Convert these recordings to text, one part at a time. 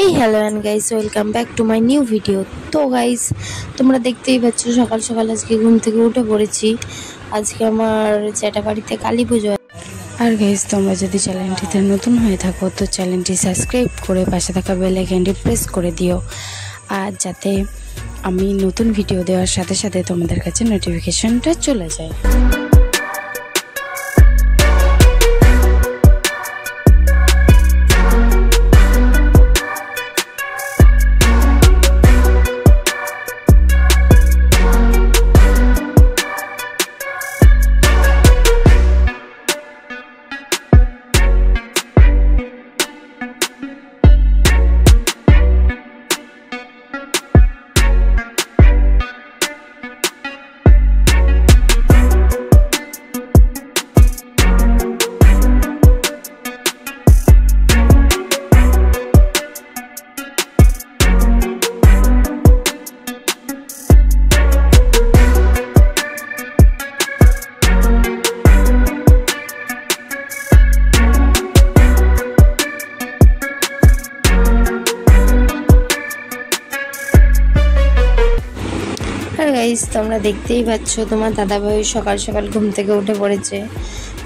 এই hello and guys, welcome back to my new video. তো guys, তোমরা দেখতেই পাচ্ছ সকাল সকাল আজকে ঘুম থেকে উঠে পড়েছি। আজকে আমার জ্যাঠা বাড়িতে কালী পুজো। আর গাইস, তোমরা যদি চ্যানেলটিতে নতুন হয়ে থাকো তো চ্যানেলটি সাবস্ক্রাইব করে পাশে থাকা বেল আইকনটি প্রেস করে দিও, আর যাতে আমি নতুন ভিডিও দেওয়ার সাথে সাথে তোমাদের কাছে নোটিফিকেশনটা চলে যায়। আর গাইস, তোমরা দেখতেই পাচ্ছ তোমার দাদাভাই সকাল সকাল ঘুম থেকে উঠে পড়েছে।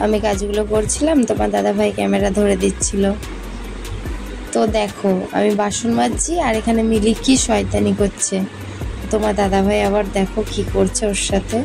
আমি কাজগুলো করছিলাম, তোমার দাদাভাই ক্যামেরা ধরে দিচ্ছিল। তো দেখো, আমি বাসন মাজছি আর এখানে মিলি কি শয়তানি করছে। তোমার দাদাভাই আবার দেখো কি করছে ওর সাথে।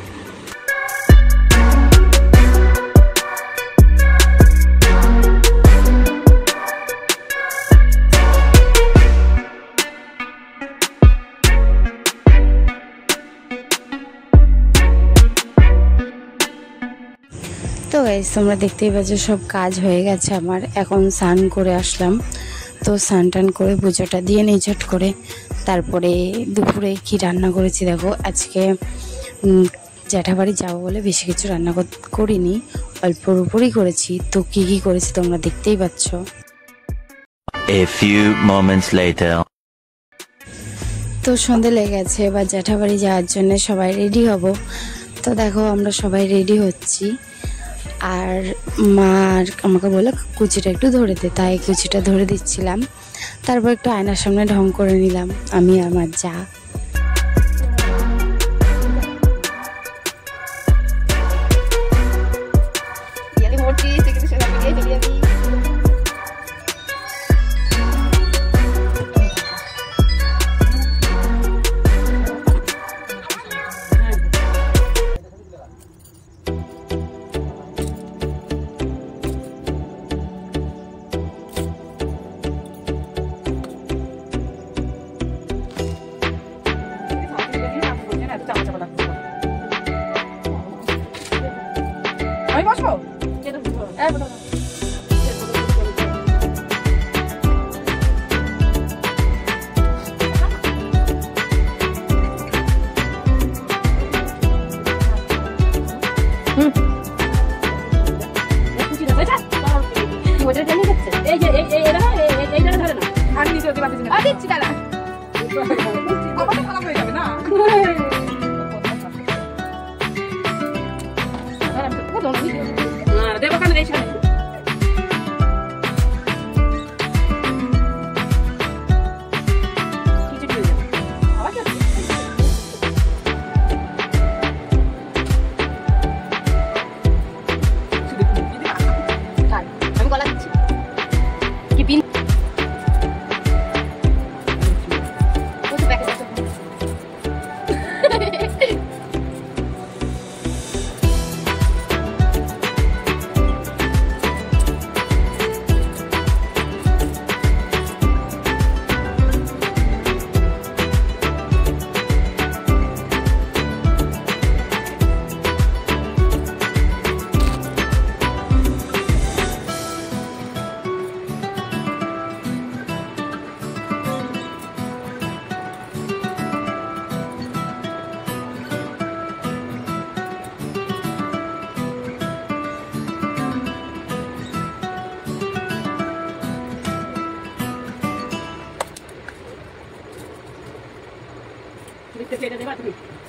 তো গাইস, তোমরা দেখতেই পাচ্ছ সব কাজ হয়ে গেছে আমার। এখন স্নান করে আসলাম, তো স্নান টান করে পুজোটা দিয়ে নিই ঝট করে। তারপরে দুপুরে কি রান্না করেছি দেখো। আজকে জ্যাঠাবাড়ি যাবো বলে বেশি কিছু রান্না করিনি, অল্পর উপরই করেছি। তো কি কি করেছি তোমরা দেখতেই পাচ্ছ। A few moments later. তো সন্ধে লেগে গেছে, এবার জ্যাঠাবাড়ি যাওয়ার জন্য সবাই রেডি হব। তো দেখো, আমরা সবাই রেডি হচ্ছি। আর মা আমাকে বললো কুচিটা একটু ধরে দে, তাই কুচিটা ধরে দিচ্ছিলাম। তারপর একটু আয়নার সামনে ঢং করে নিলাম আমি আমার যা। আমি বসবো আমি নিজে দিচ্ছি দাদা খারাপ হয়ে যাবে না। দেবো কেন এই সামনে আমি গলা দিচ্ছি কি পিন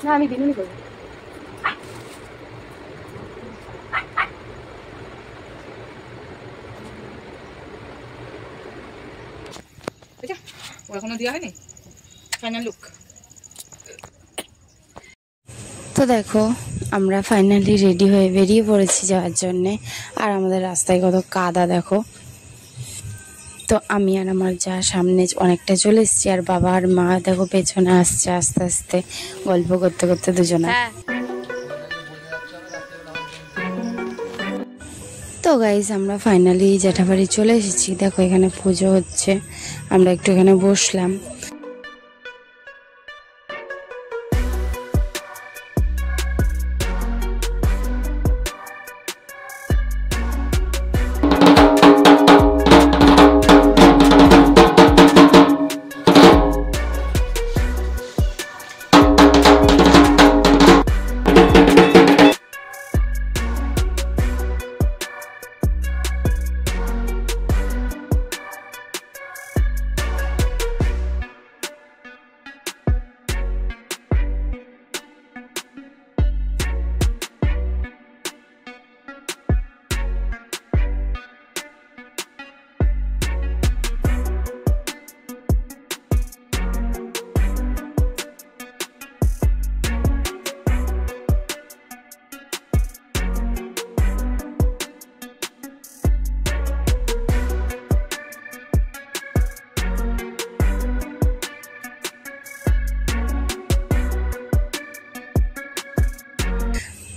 না, আমি বিনুনি করবো। ও এখনো দেওয়া হয়নি ফাইনাল লুক। তো দেখো আমরা ফাইনালি রেডি হয়ে বেরিয়ে পড়েছি যাওয়ার জন্যে। আর আমাদের রাস্তায় কত কাদা দেখো। তো আমি আর আমার যা সামনে অনেকটা চলে এসেছি, আর বাবা আর মা দেখো পেছনে আসছে আস্তে আস্তে গল্প করতে করতে দুজনে। তো গাইজ আমরা ফাইনালি জ্যাঠাবাড়ি চলে এসেছি। দেখো এখানে পুজো হচ্ছে, আমরা একটু এখানে বসলাম।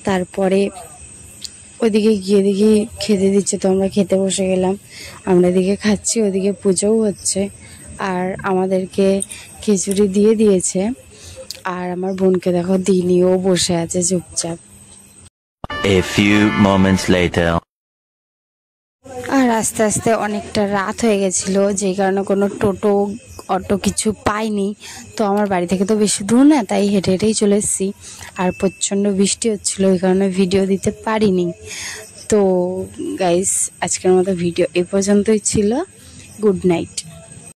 তারপরে ওদিকে গিয়ে দেখি খেতে দিচ্ছে, তো আমরা খেতে বসে গেলাম। আমরা এদিকে খাচ্ছি, ওদিকে পুজোও হচ্ছে, আর আমাদেরকে খিচুড়ি দিয়ে দিয়েছে। আর আমার বোনকে দেখো দিনি, ও বসে আছে চুপচাপ। A few moments later. আর আস্তে আস্তে অনেকটা রাত হয়ে গেছিল, যেই কারণে কোনো টোটো অটো কিছু পাইনি। তো আমার বাড়ি থেকে তো বেশি দূর না, তাই হেঁটে হেঁটেই চলে এসেছি। আর প্রচণ্ড বৃষ্টি হচ্ছিল, ওই কারণে ভিডিও দিতে পারিনি। তো গাইস আজকের মতো ভিডিও এ পর্যন্তই ছিল। Good night.